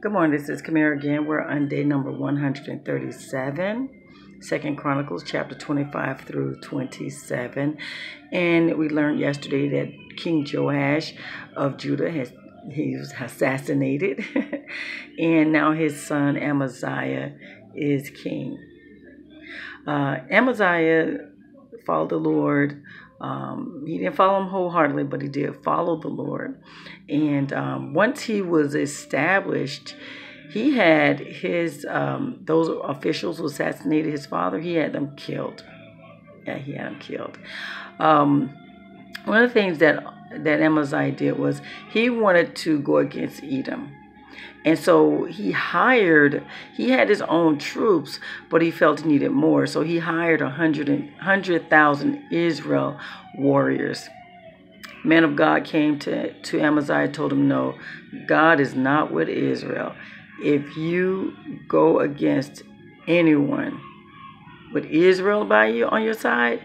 Good morning, this is Kamera again. We're on day number 137, 2nd Chronicles chapter 25 through 27. And we learned yesterday that King Joash of Judah he was assassinated. And now his son Amaziah is king. Amaziah followed the Lord. He didn't follow him wholeheartedly, but he did follow the Lord. And once he was established, he had his those officials who assassinated his father. He had them killed. Yeah, he had them killed. One of the things that Amaziah did was he wanted to go against Edom. And so he had his own troops, but he felt he needed more. So he hired 100,000 Israel warriors. Man of God came to Amaziah and told him, no, God is not with Israel. If you go against anyone with Israel on your side,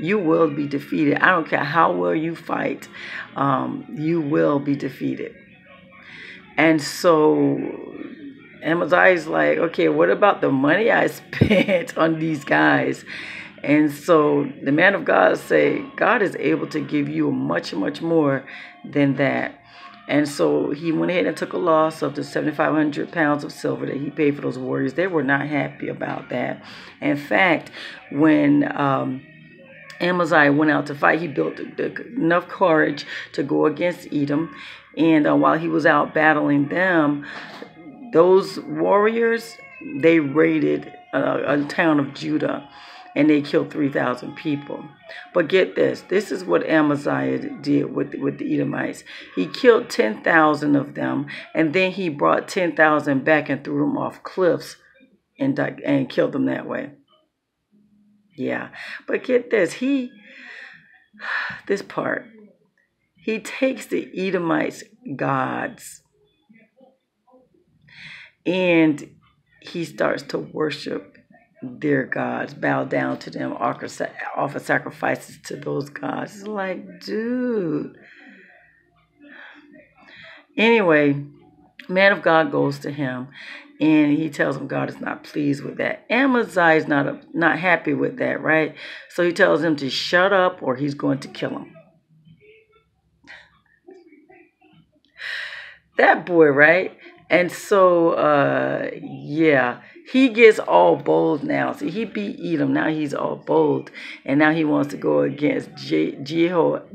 you will be defeated. I don't care how well you fight, you will be defeated. And so Amaziah's like, okay, what about the money I spent on these guys? And so the man of God say, God is able to give you much, much more than that. And so he went ahead and took a loss of the 7,500 pounds of silver that he paid for those warriors. They were not happy about that. In fact, when Amaziah went out to fight, he built enough courage to go against Edom. And while he was out battling them, those warriors, they raided a town of Judah, and they killed 3,000 people. But get this. This is what Amaziah did with the Edomites. He killed 10,000 of them, and then he brought 10,000 back and threw them off cliffs and killed them that way. Yeah. But get this. This part. He takes the Edomites' gods and he starts to worship their gods, bow down to them, offer sacrifices to those gods. It's like, dude. Anyway, man of God goes to him and he tells him God is not pleased with that. Amaziah is not happy with that, right? So he tells him to shut up or he's going to kill him. That boy, right? And so, yeah, he gets all bold now. See, he beat Edom. Now he's all bold. And now he wants to go against Jehoash,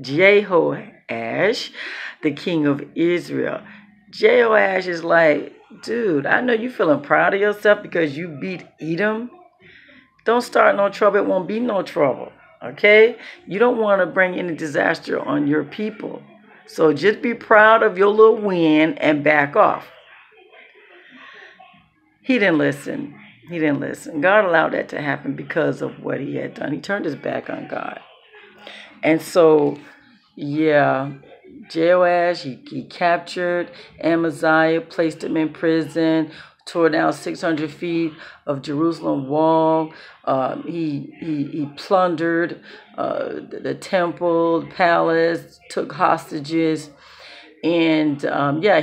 the king of Israel. Jehoash is like, dude, I know you feeling proud of yourself because you beat Edom. Don't start no trouble. It won't be no trouble. Okay? You don't want to bring any disaster on your people. So just be proud of your little win and back off. He didn't listen. He didn't listen. God allowed that to happen because of what he had done. He turned his back on God. And so, yeah, Joash, he captured Amaziah, placed him in prison, tore down 600 feet of Jerusalem wall. He plundered the temple, the palace, took hostages. And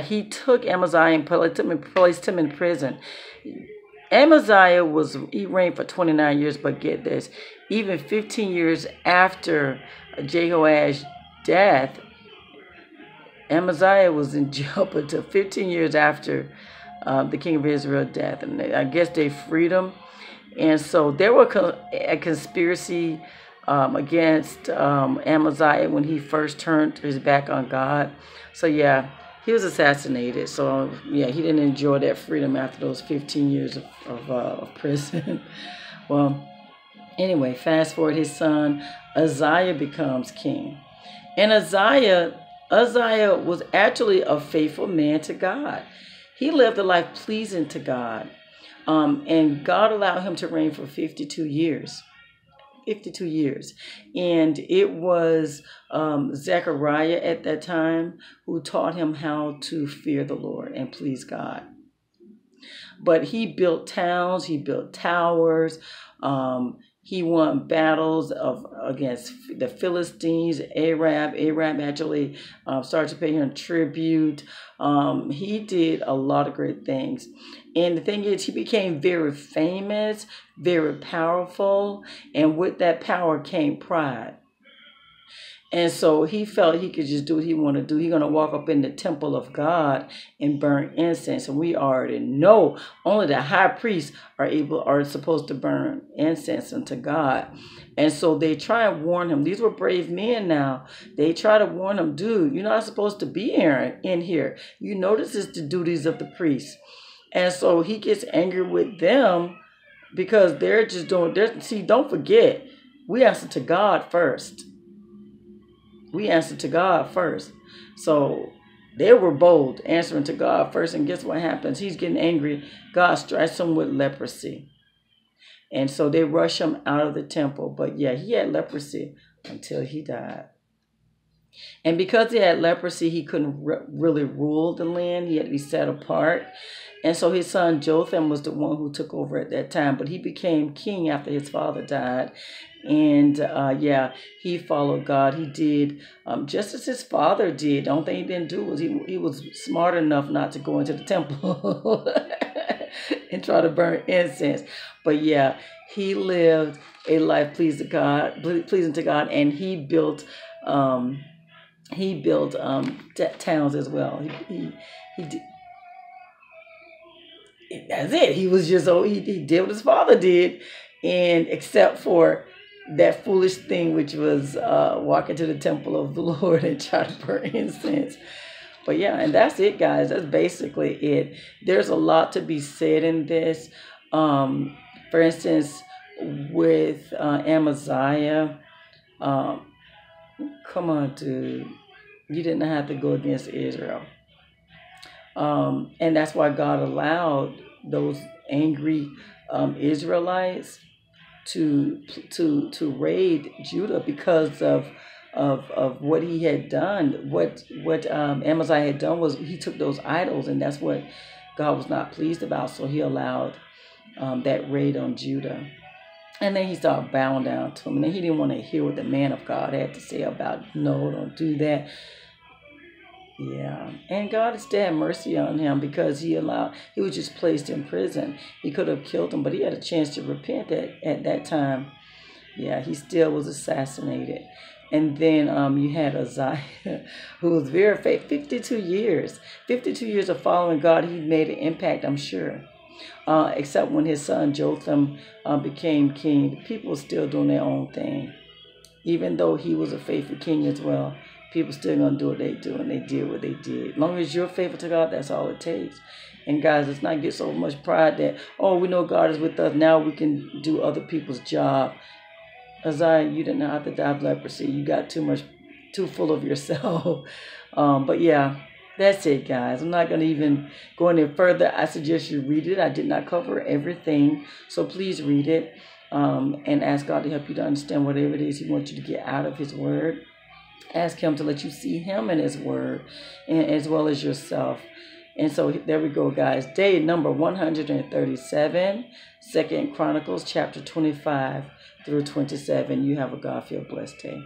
he took Amaziah and placed him in prison. Amaziah he reigned for 29 years, but get this, even 15 years after Jehoash's death, Amaziah was in jail, but until 15 years after the king of Israel's death, and I guess they freed him. And so there was a conspiracy against Amaziah when he first turned his back on God. So yeah, he was assassinated. So yeah, he didn't enjoy that freedom after those 15 years of prison. Well, anyway, fast forward, his son Uzziah becomes king. And Uzziah was actually a faithful man to God. He lived a life pleasing to God. And God allowed him to reign for 52 years. 52 years. And it was Zechariah at that time who taught him how to fear the Lord and please God. But he built towns, he built towers, He won battles against the Philistines, Arab. Arab actually started to pay him tribute. He did a lot of great things. And the thing is, he became very famous, very powerful. And with that power came pride. And so he felt he could just do what he wanted to do. He's going to walk up in the temple of God and burn incense. And we already know only the high priests are supposed to burn incense unto God. And so they try and warn him. These were brave men now. They try to warn him, dude, you're not supposed to be in here. You know this is the duties of the priests. And so he gets angry with them because they're just doing, see, don't forget, we answer to God first. We answered to God first. So they were bold, answering to God first. And guess what happens? He's getting angry. God strikes him with leprosy. And so they rush him out of the temple. But yeah, he had leprosy until he died. And because he had leprosy, he couldn't really rule the land. He had to be set apart. And so his son Jotham was the one who took over at that time. But he became king after his father died. And yeah, he followed God. He did just as his father did. The only thing he didn't do was he was smart enough not to go into the temple and try to burn incense. But yeah, he lived a life pleasing to God, and he built towns as well. He did. That's it. He was just he did what his father did, and except for that foolish thing, which was walk into the temple of the Lord and try to burn incense. But yeah, and that's it, guys. That's basically it. There's a lot to be said in this. For instance, with Amaziah, come on, dude. You didn't have to go against Israel. And that's why God allowed those angry Israelites to raid Judah because of what he had done. What Amaziah had done was he took those idols, and that's what God was not pleased about. So he allowed that raid on Judah. And then he started bowing down to him. And then he didn't want to hear what the man of God had to say about, no, don't do that. Yeah, and God still had mercy on him because he was just placed in prison. He could have killed him, but he had a chance to repent at that time. Yeah, he still was assassinated. And then you had Uzziah, who was very faithful. 52 years of following God. He made an impact, I'm sure. Except when his son Jotham became king, the people were still doing their own thing. Even though he was a faithful king as well, people still going to do what they do, and they did what they did. As long as you're faithful to God, that's all it takes. And guys, let's not get so much pride that, oh, we know God is with us, now we can do other people's job. Uzziah, you didn't have to die of leprosy. You got too full of yourself. But yeah, that's it, guys. I'm not going to even go any further. I suggest you read it. I did not cover everything, so please read it and ask God to help you to understand whatever it is He wants you to get out of His Word. Ask Him to let you see Him in His Word, and as well as yourself. And so there we go, guys. Day number 137, 2 Chronicles chapter 25 through 27. You have a God-filled blessed day.